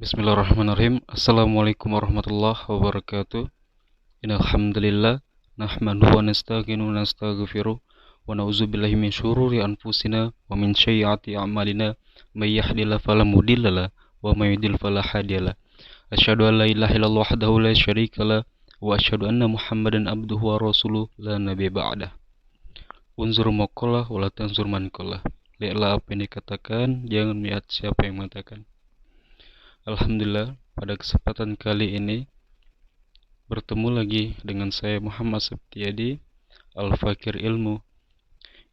Bismillahirrahmanirrahim. Assalamualaikum warahmatullahi wabarakatuh. Innal hamdalillah nahmaduhu wa nasta'inuhu wa nastaghfiruh wa na'udzubillahi min syururi anfusina wa min sayyiati a'malina may yahdihillahu fala mudhillalah wa may yudhlil fala hadiyalah. Asyhadu an la ilaha illallah wahdahu la syarikalah wa asyhadu anna Muhammadan abduhu wa rasuluh la nabiyya ba'dah. Unzur maqalah wa la tanzur man qalah. Lihatlah apa yang dikatakan, jangan melihat siapa yang mengatakan. Alhamdulillah, pada kesempatan kali ini bertemu lagi dengan saya Muhammad Septiadi, Al-Fakir Ilmu,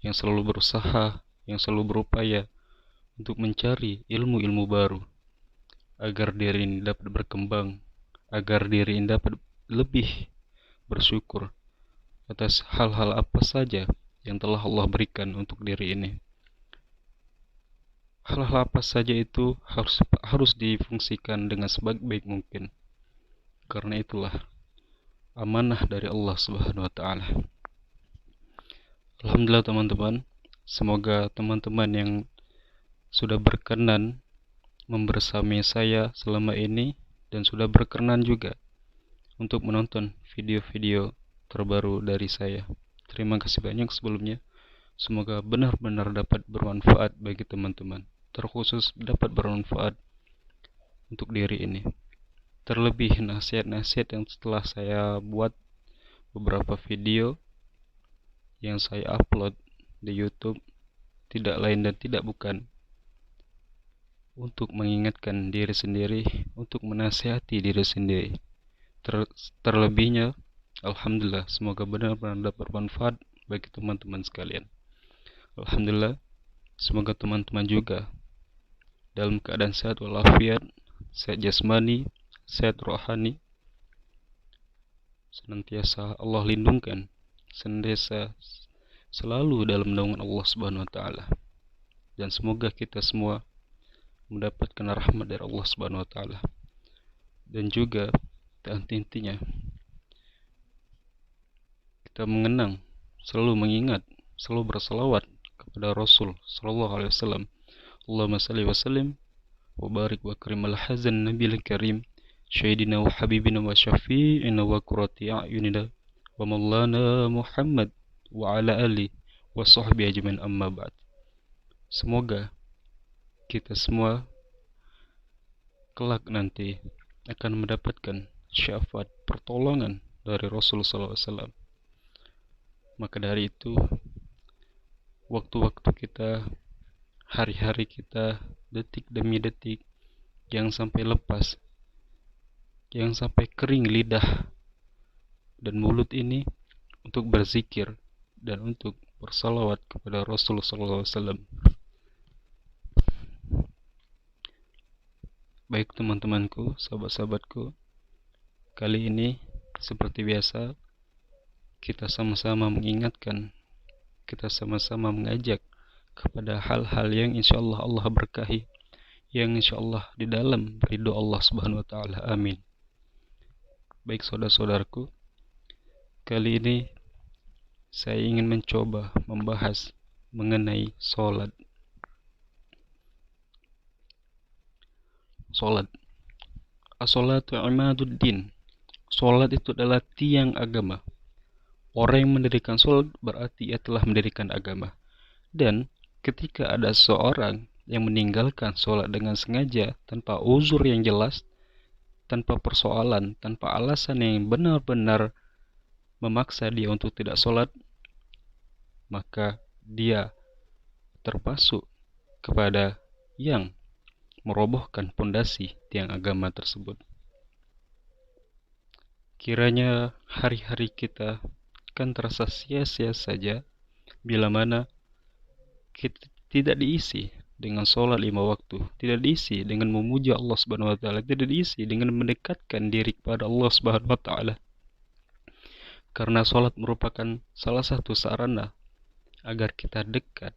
yang selalu berusaha, yang selalu berupaya untuk mencari ilmu-ilmu baru agar diri ini dapat berkembang, agar diri ini dapat lebih bersyukur atas hal-hal apa saja yang telah Allah berikan untuk diri ini. Hal-hal apa saja itu harus difungsikan dengan sebaik-baik mungkin. Karena itulah amanah dari Allah Subhanahu wa taala. Alhamdulillah teman-teman, semoga teman-teman yang sudah berkenan membersami saya selama ini dan sudah berkenan juga untuk menonton video-video terbaru dari saya. Terima kasih banyak sebelumnya. Semoga benar-benar dapat bermanfaat bagi teman-teman, terkhusus dapat bermanfaat untuk diri ini. Terlebih nasihat-nasihat yang setelah saya buat beberapa video yang saya upload di YouTube tidak lain dan tidak bukan untuk mengingatkan diri sendiri, untuk menasihati diri sendiri. Terlebihnya, alhamdulillah, semoga benar-benar dapat bermanfaat bagi teman-teman sekalian. Alhamdulillah, semoga teman-teman juga dalam keadaan sehat walafiat, sehat jasmani, sehat rohani, senantiasa Allah lindungkan, senantiasa selalu dalam naungan Allah Subhanahu wa taala. Dan semoga kita semua mendapatkan rahmat dari Allah Subhanahu wa taala. Dan juga intinya kita mengenang, selalu mengingat, selalu berselawat kepada Rasul sallallahu alaihi wasallam. Allahumma salli wa sallim wa barik wa karim ala hazan nabiyil karim sayyidina wa habibina wa syafi'ina wa qurrati a'yunina wa maulana Muhammad wa ala ali wa sahbihi ajmain, amma ba'd. Semoga kita semua kelak nanti akan mendapatkan syafaat pertolongan dari Rasul sallallahu alaihi wasallam. Maka dari itu, waktu-waktu kita, hari-hari kita, detik demi detik, jangan sampai lepas, jangan sampai kering lidah dan mulut ini untuk berzikir dan untuk bersalawat kepada Rasulullah SAW. Baik teman-temanku, sahabat-sahabatku, kali ini seperti biasa kita sama-sama mengingatkan, kita sama-sama mengajak kepada hal-hal yang insyaallah Allah berkahi, yang insyaallah di dalam ridho Allah Subhanahu wa taala. Amin. Baik saudara-saudaraku, kali ini saya ingin mencoba membahas mengenai salat. Salat. As-salatu imaduddin. Salat itu adalah tiang agama. Orang yang mendirikan salat berarti ia telah mendirikan agama. Dan ketika ada seorang yang meninggalkan sholat dengan sengaja, tanpa uzur yang jelas, tanpa persoalan, tanpa alasan yang benar-benar memaksa dia untuk tidak sholat, maka dia termasuk kepada yang merobohkan pondasi tiang agama tersebut. Kiranya hari-hari kita kan terasa sia-sia saja bila mana kita tidak diisi dengan sholat 5 waktu, tidak diisi dengan memuja Allah Subhanahu wa taala, tidak diisi dengan mendekatkan diri kepada Allah Subhanahu wa taala. Karena sholat merupakan salah satu sarana agar kita dekat,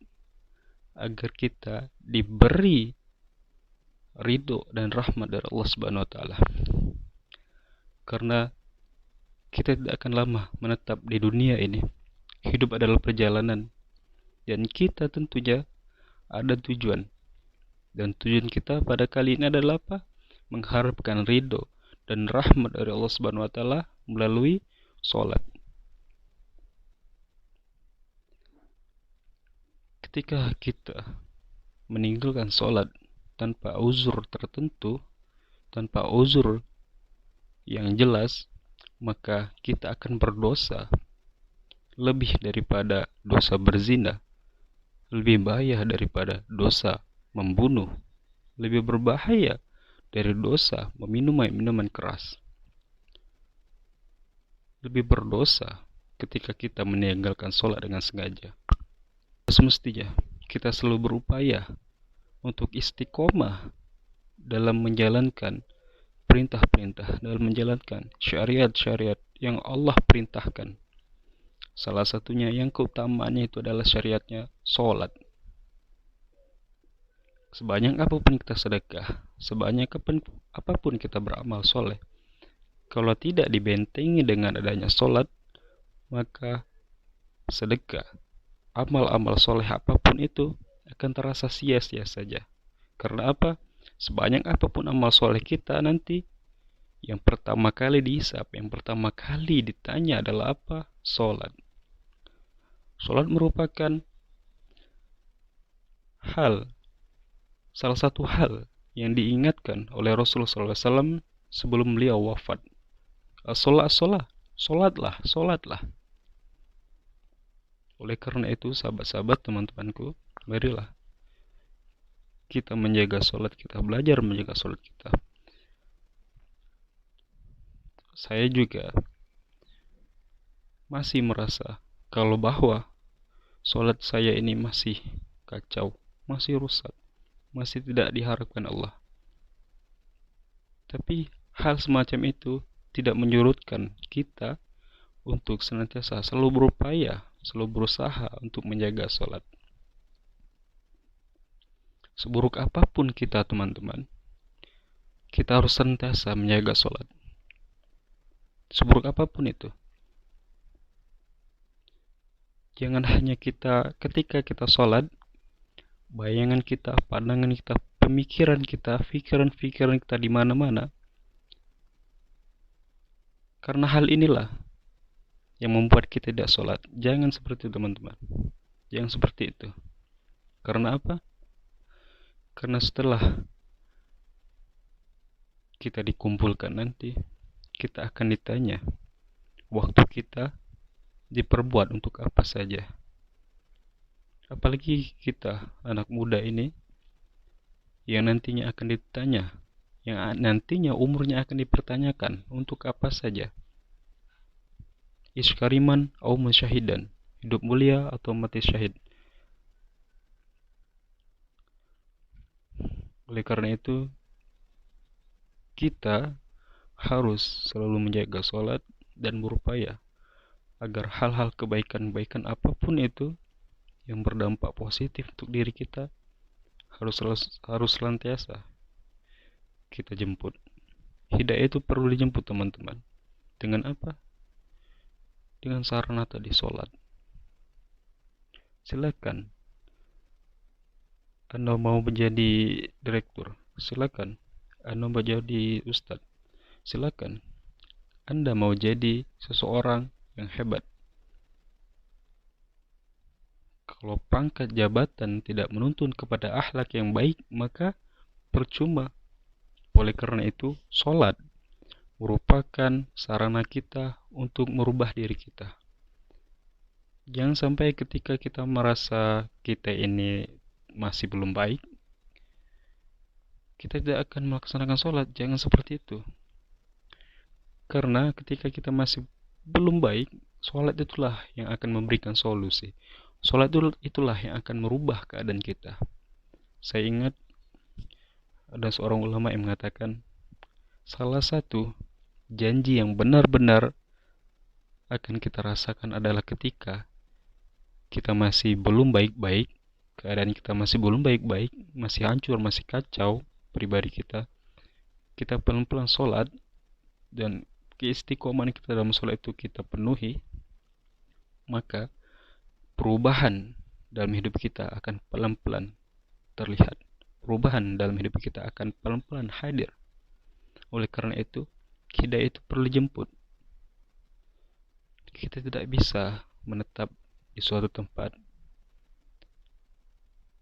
agar kita diberi ridho dan rahmat dari Allah Subhanahu wa taala. Karena kita tidak akan lama menetap di dunia ini. Hidup adalah perjalanan. Dan kita tentunya ada tujuan. Dan tujuan kita pada kali ini adalah apa? mengharapkan ridho dan rahmat dari Allah Subhanahu wa taala melalui sholat. Ketika kita meninggalkan sholat tanpa uzur tertentu, tanpa uzur yang jelas, maka kita akan berdosa lebih daripada dosa berzina, lebih bahaya daripada dosa membunuh, lebih berbahaya dari dosa meminum minuman keras. Lebih berdosa ketika kita meninggalkan sholat dengan sengaja. Semestinya kita selalu berupaya untuk istiqomah dalam menjalankan perintah-perintah, dalam menjalankan syariat-syariat yang Allah perintahkan. Salah satunya yang keutamaannya itu adalah syariatnya sholat. Sebanyak apapun kita sedekah, sebanyak apapun kita beramal soleh, kalau tidak dibentengi dengan adanya sholat, maka sedekah, amal-amal soleh apapun itu akan terasa sia-sia saja. Karena apa? Sebanyak apapun amal soleh kita nanti, yang pertama kali dihisab, yang pertama kali ditanya adalah apa? Sholat. Sholat merupakan salah satu hal yang diingatkan oleh Rasulullah SAW sebelum beliau wafat. Sholatlah. Oleh karena itu, sahabat-sahabat, teman-temanku, marilah kita menjaga sholat kita, belajar menjaga sholat kita. Saya juga masih merasa kalau bahwa sholat saya ini masih kacau, masih rusak, masih tidak diharapkan Allah. Tapi hal semacam itu tidak menyurutkan kita untuk senantiasa selalu berupaya, selalu berusaha untuk menjaga sholat. Seburuk apapun kita, teman-teman, kita harus senantiasa menjaga sholat. Seburuk apapun itu. Jangan hanya ketika kita sholat, bayangan kita, pandangan kita, pemikiran kita, pikiran kita di mana-mana. Karena hal inilah yang membuat kita tidak sholat. Jangan seperti itu, teman-teman. Jangan seperti itu. Karena apa? Karena setelah kita dikumpulkan nanti, kita akan ditanya waktu kita diperbuat untuk apa saja. Apalagi kita anak muda ini yang nantinya akan ditanya, yang nantinya umurnya akan dipertanyakan untuk apa saja. Iskariman au musyahidan, hidup mulia atau mati syahid. Oleh karena itu, kita harus selalu menjaga sholat dan berupaya agar hal-hal kebaikan-kebaikan apapun itu yang berdampak positif untuk diri kita harus senantiasa kita jemput. Hidayah itu perlu dijemput, teman-teman. Dengan apa? Dengan sarana tadi, sholat. Silakan Anda mau menjadi direktur, silakan. Anda mau jadi ustadz, silakan. Anda mau jadi seseorang yang hebat. Kalau pangkat jabatan tidak menuntun kepada akhlak yang baik, maka percuma. Oleh karena itu, sholat merupakan sarana kita untuk merubah diri kita. Jangan sampai ketika kita merasa kita ini masih belum baik, kita tidak akan melaksanakan sholat. Jangan seperti itu. Karena ketika kita masih belum baik, sholat itulah yang akan memberikan solusi. Sholat itulah yang akan merubah keadaan kita. Saya ingat ada seorang ulama yang mengatakan, salah satu janji yang benar-benar akan kita rasakan adalah ketika kita masih belum baik-baik, keadaan kita masih belum baik-baik, masih hancur, masih kacau pribadi kita pelan-pelan sholat dan keistiqomahan kita dalam sholat itu kita penuhi, maka perubahan dalam hidup kita akan pelan-pelan terlihat. Perubahan dalam hidup kita akan pelan-pelan hadir. Oleh karena itu, hidayah itu perlu dijemput. Kita tidak bisa menetap di suatu tempat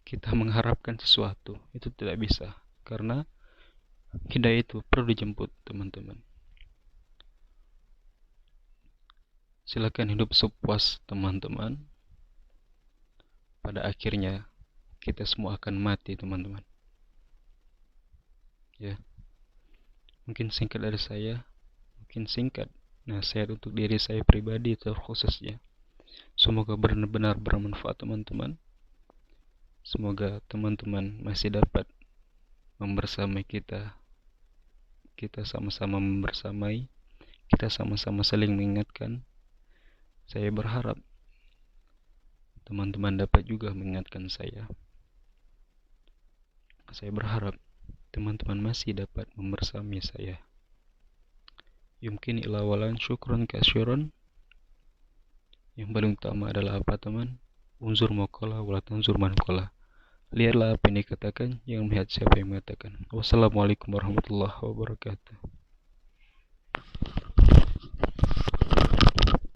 kita mengharapkan sesuatu, itu tidak bisa, karena hidayah itu perlu dijemput, teman-teman. Silakan hidup sepuas, teman-teman. Pada akhirnya kita semua akan mati, teman-teman. Ya, mungkin singkat dari saya, mungkin singkat nasihat untuk diri saya pribadi terkhususnya. Semoga benar-benar bermanfaat, teman-teman. Semoga teman-teman masih dapat membersamai kita. Kita sama-sama membersamai, kita sama-sama saling mengingatkan. Saya berharap teman-teman dapat juga mengingatkan saya. Saya berharap teman-teman masih dapat membersamai saya. Yumkin ila walan syukron kasyuron. Yang paling utama adalah apa, teman? Unzur maqala wala tanzur man qala. Lihatlah apa yang dikatakan, jangan melihat siapa yang mengatakan. Wassalamualaikum warahmatullahi wabarakatuh.